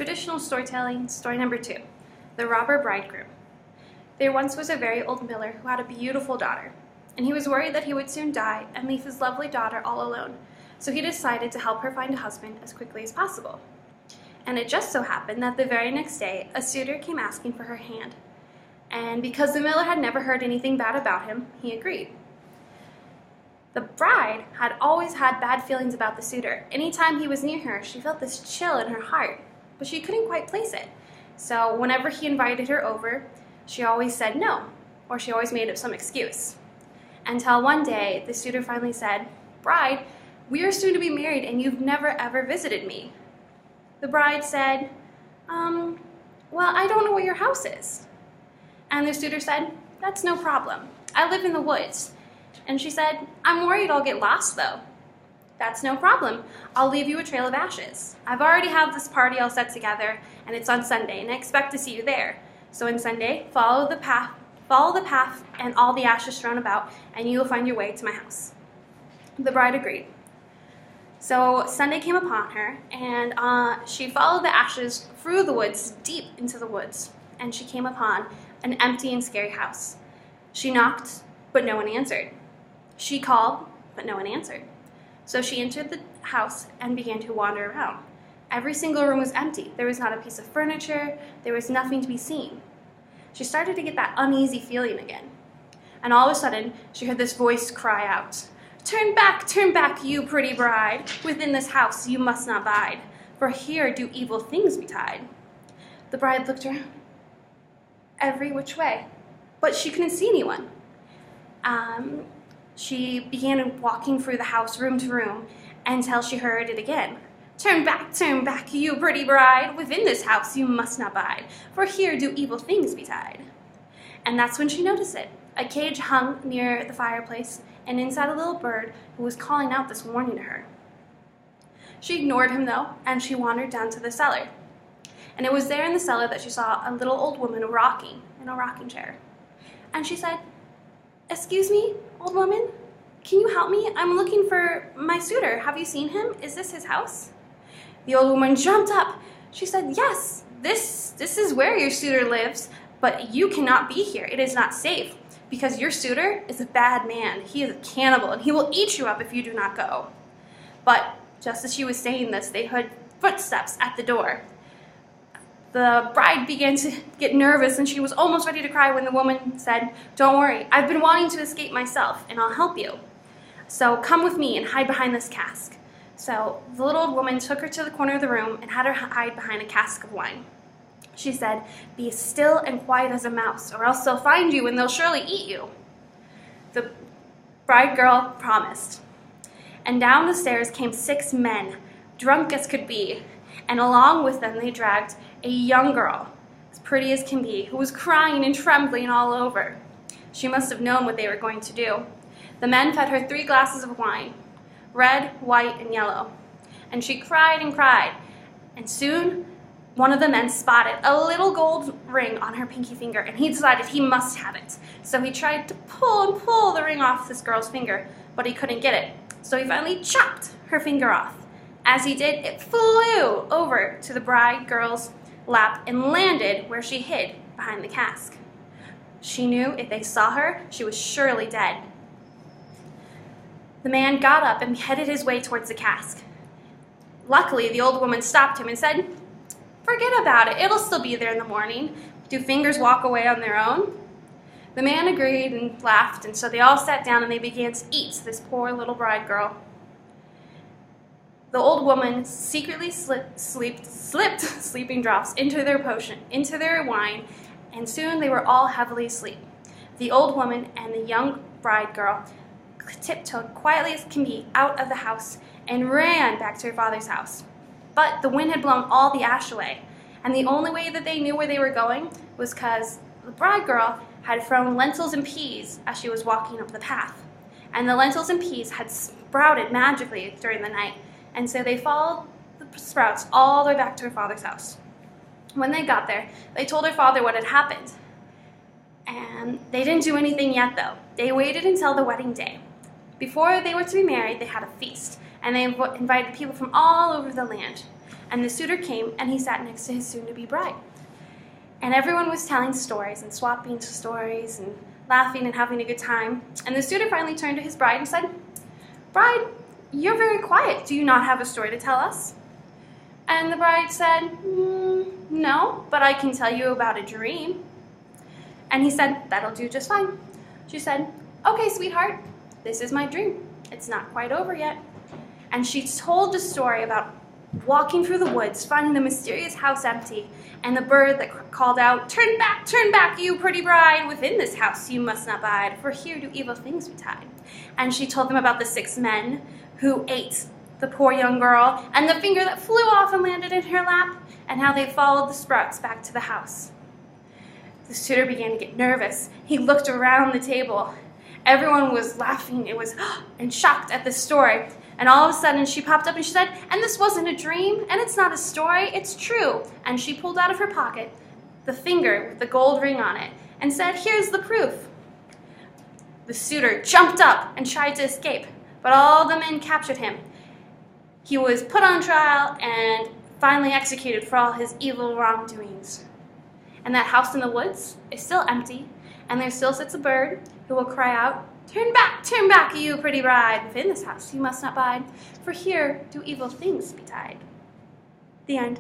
Traditional storytelling, story number 2, The Robber Bridegroom. There once was a very old miller who had a beautiful daughter, and he was worried that he would soon die and leave his lovely daughter all alone, so he decided to help her find a husband as quickly as possible. And it just so happened that the very next day, a suitor came asking for her hand, and because the miller had never heard anything bad about him, he agreed. The bride had always had bad feelings about the suitor. Anytime he was near her, she felt this chill in her heart, but she couldn't quite place it. So whenever he invited her over, she always said no, or she always made up some excuse. Until one day, the suitor finally said, "Bride, we are soon to be married and you've never ever visited me." The bride said, well, I don't know where your house is. And the suitor said, "That's no problem. I live in the woods." And she said, "I'm worried I'll get lost though." "That's no problem. I'll leave you a trail of ashes. I've already have this party all set together, and it's on Sunday, and I expect to see you there. So on Sunday, follow the path and all the ashes strewn about, and you will find your way to my house." The bride agreed. So Sunday came upon her, and she followed the ashes through the woods, deep into the woods, and she came upon an empty and scary house. She knocked, but no one answered. She called, but no one answered. So she entered the house and began to wander around. Every single room was empty. There was not a piece of furniture. There was nothing to be seen. She started to get that uneasy feeling again. And all of a sudden, she heard this voice cry out, turn back, you pretty bride. Within this house you must not bide, for here do evil things betide." The bride looked around every which way, but she couldn't see anyone. She began walking through the house, room to room, until she heard it again. Turn back, you pretty bride. Within this house you must not bide, for here do evil things betide." And that's when she noticed it. A cage hung near the fireplace, and inside a little bird who was calling out this warning to her. She ignored him though, and she wandered down to the cellar. And it was there in the cellar that she saw a little old woman rocking in a rocking chair. And she said, "Excuse me, old woman, can you help me? I'm looking for my suitor. Have you seen him? Is this his house?" The old woman jumped up. She said, "Yes, this is where your suitor lives, but you cannot be here. It is not safe, because your suitor is a bad man. He is a cannibal, and he will eat you up if you do not go." But just as she was saying this, they heard footsteps at the door. The bride began to get nervous, and she was almost ready to cry when the woman said, "Don't worry, I've been wanting to escape myself, and I'll help you. So come with me and hide behind this cask." So the little old woman took her to the corner of the room and had her hide behind a cask of wine. She said, "Be still and quiet as a mouse, or else they'll find you and they'll surely eat you." The bride girl promised. And down the stairs came 6 men, drunk as could be, and along with them they dragged a young girl, as pretty as can be, who was crying and trembling all over. She must have known what they were going to do. The men fed her 3 glasses of wine, red, white, and yellow, and she cried and cried, and soon one of the men spotted a little gold ring on her pinky finger, and he decided he must have it. So he tried to pull the ring off this girl's finger, but he couldn't get it. So he finally chopped her finger off. As he did, it flew over to the bride girl's lap and landed where she hid behind the cask. She knew if they saw her, she was surely dead. The man got up and headed his way towards the cask. Luckily, the old woman stopped him and said, "Forget about it. It'll still be there in the morning. Do fingers walk away on their own?" The man agreed and laughed, and so they all sat down and they began to eat this poor little bride girl. The old woman secretly slipped sleeping drops into their wine, and soon they were all heavily asleep. The old woman and the young bride girl tiptoed quietly as can be out of the house and ran back to her father's house. But the wind had blown all the ash away, and the only way that they knew where they were going was because the bride girl had thrown lentils and peas as she was walking up the path. And the lentils and peas had sprouted magically during the night, and so they followed the sprouts all the way back to her father's house. When they got there, they told her father what had happened. And they didn't do anything yet though. They waited until the wedding day. Before they were to be married, they had a feast, and they invited people from all over the land. And the suitor came, and he sat next to his soon-to-be bride. And everyone was telling stories and swapping stories and laughing and having a good time. And the suitor finally turned to his bride and said, "Bride, you're very quiet. Do you not have a story to tell us?" And the bride said, "No, but I can tell you about a dream." And he said, "That'll do just fine." She said, "Okay, sweetheart, this is my dream. It's not quite over yet." And she told the story about walking through the woods, finding the mysterious house empty, and the bird that called out, turn back, you pretty bride. Within this house you must not bide, for here do evil things betide." And she told them about the 6 men who ate the poor young girl, and the finger that flew off and landed in her lap, and how they followed the sprouts back to the house. The suitor began to get nervous. He looked around the table. Everyone was laughing. It was and shocked at the story. And all of a sudden she popped up and she said, "And this wasn't a dream, and it's not a story, it's true." And she pulled out of her pocket the finger with the gold ring on it and said, "Here's the proof." The suitor jumped up and tried to escape, but all the men captured him. He was put on trial and finally executed for all his evil wrongdoings. And that house in the woods is still empty, and there still sits a bird who will cry out, turn back, you pretty bride. Within this house you must not bide, for here do evil things betide." The end.